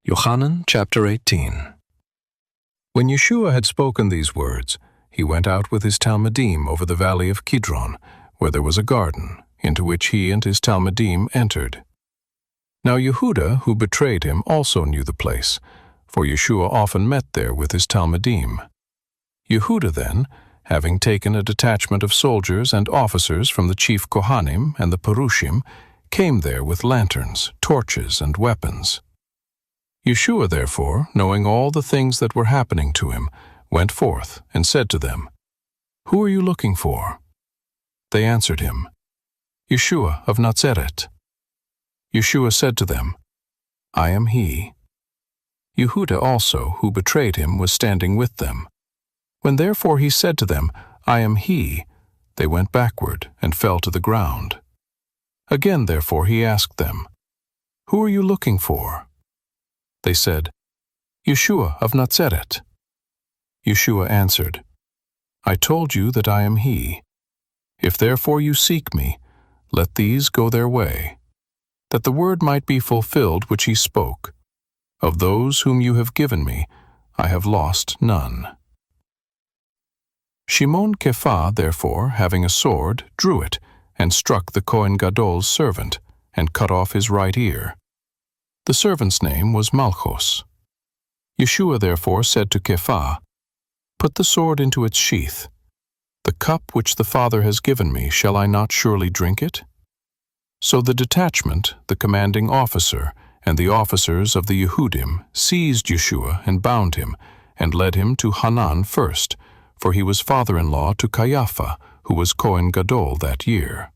Yochanan chapter 18. When Yeshua had spoken these words, he went out with his Talmidim over the valley of Kidron, where there was a garden, into which he and his Talmidim entered. Now Yehuda, who betrayed him, also knew the place, for Yeshua often met there with his Talmidim. Yehuda then, having taken a detachment of soldiers and officers from the chief Kohanim and the Perushim, came there with lanterns, torches, and weapons. Yeshua therefore, knowing all the things that were happening to him, went forth and said to them, "Who are you looking for?" They answered him, "Yeshua of Nazareth." Yeshua said to them, "I am he." Yehuda also, who betrayed him, was standing with them. When therefore he said to them, "I am he," they went backward and fell to the ground. Again therefore he asked them, "Who are you looking for?" They said, "Yeshua of Nazareth." Yeshua answered, "I told you that I am he. If therefore you seek me, let these go their way, that the word might be fulfilled which he spoke. Of those whom you have given me, I have lost none." Shimon Kephah, therefore, having a sword, drew it, and struck the Kohen Gadol's servant, and cut off his right ear. The servant's name was Malchus. Yeshua therefore said to Kephah, "Put the sword into its sheath. The cup which the Father has given me, shall I not surely drink it?" So the detachment, the commanding officer, and the officers of the Yehudim seized Yeshua and bound him, and led him to Hanan first, for he was father-in-law to Caiaphas, who was Kohen Gadol that year.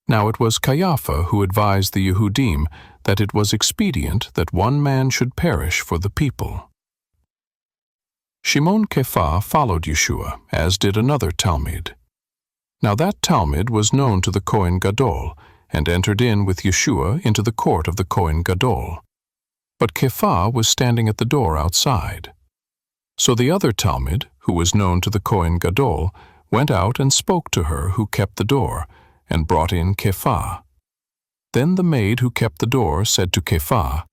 Now it was Caiaphas who advised the Yehudim that it was expedient that one man should perish for the people. Shimon Kephah followed Yeshua, as did another Talmid. Now that Talmid was known to the Kohen Gadol, and entered in with Yeshua into the court of the Kohen Gadol. But Kephah was standing at the door outside. So the other Talmid, who was known to the Kohen Gadol, went out and spoke to her who kept the door, and brought in Kephah. Then the maid who kept the door said to Kephah,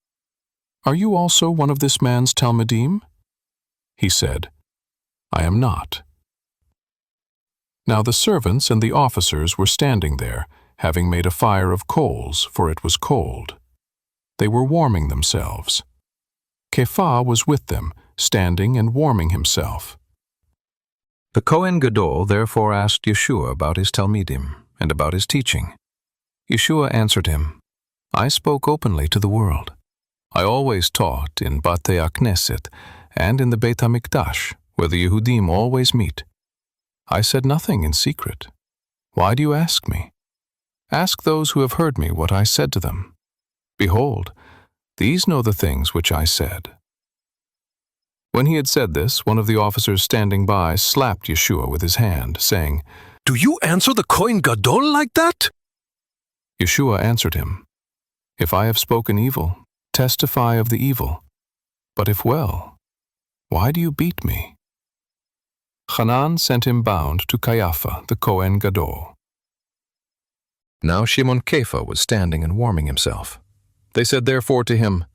"Are you also one of this man's Talmidim?" He said, "I am not." Now the servants and the officers were standing there, having made a fire of coals, for it was cold. They were warming themselves. Kephah was with them, standing and warming himself. The Kohen Gadol therefore asked Yeshua about his Talmidim, and about his teaching. Yeshua answered him, "I spoke openly to the world. I always taught in Batei HaKnesset and in the Beit HaMikdash, where the Yehudim always meet. I said nothing in secret. Why do you ask me? Ask those who have heard me what I said to them. Behold, these know the things which I said." When he had said this, one of the officers standing by slapped Yeshua with his hand, saying, "Do you answer the Kohen Gadol like that?" Yeshua answered him, "If I have spoken evil, testify of the evil. But if well, why do you beat me?" Hanan sent him bound to Caiaphas, the Kohen Gadol. Now Shimon Kephah was standing and warming himself. They said therefore to him,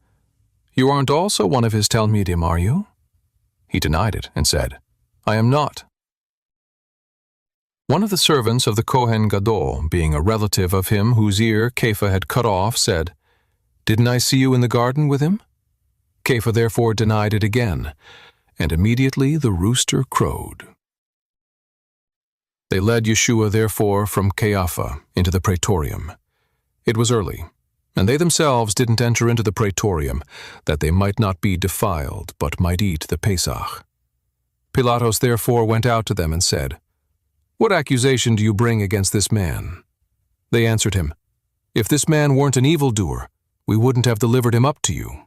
"You aren't also one of his Talmidim, are you?" He denied it and said, "I am not." One of the servants of the Kohen Gadol, being a relative of him whose ear Kephah had cut off, said, "Didn't I see you in the garden with him?" Kephah therefore denied it again, and immediately the rooster crowed. They led Yeshua therefore from Caiaphas into the praetorium. It was early, and they themselves didn't enter into the praetorium, that they might not be defiled, but might eat the Pesach. Pilatus therefore went out to them and said, "What accusation do you bring against this man?" They answered him, "If this man weren't an evildoer, we wouldn't have delivered him up to you."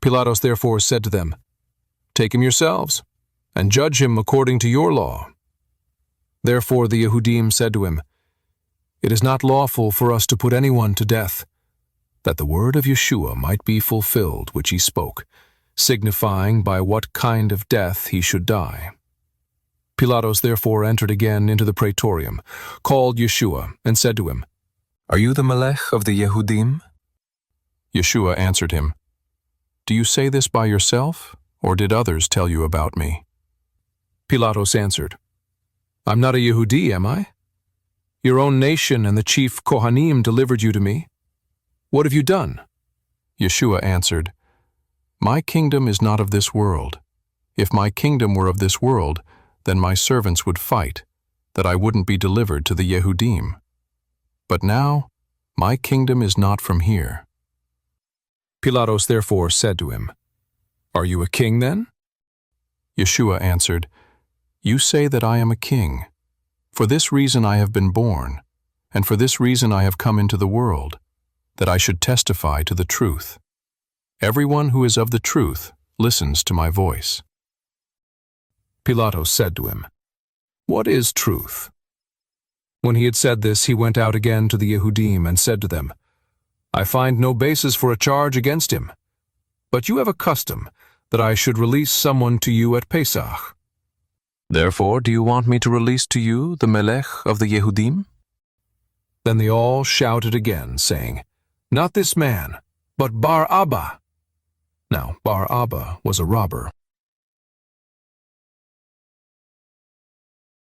Pilatus therefore said to them, "Take him yourselves, and judge him according to your law." Therefore the Yehudim said to him, "It is not lawful for us to put anyone to death, that the word of Yeshua might be fulfilled which he spoke, signifying by what kind of death he should die." Pilatus therefore entered again into the praetorium, called Yeshua, and said to him, "Are you the Melech of the Yehudim?" Yeshua answered him, Do you say this by yourself, or did others tell you about me?" Pilatos answered, "I'm not a Yehudi, am I? Your own nation and the chief Kohanim delivered you to me. What have you done?" Yeshua answered, "My kingdom is not of this world. If my kingdom were of this world, then my servants would fight, that I wouldn't be delivered to the Yehudim. But now, my kingdom is not from here." Pilatos therefore said to him, "Are you a king then?" Yeshua answered, "You say that I am a king. For this reason I have been born, and for this reason I have come into the world, that I should testify to the truth. Everyone who is of the truth listens to my voice." Pilatos said to him, "What is truth?" When he had said this, he went out again to the Yehudim and said to them, "I find no basis for a charge against him. But you have a custom that I should release someone to you at Pesach. Therefore, do you want me to release to you the Melech of the Yehudim?" Then they all shouted again, saying, "Not this man, but Bar Abba." Now Bar Abba was a robber.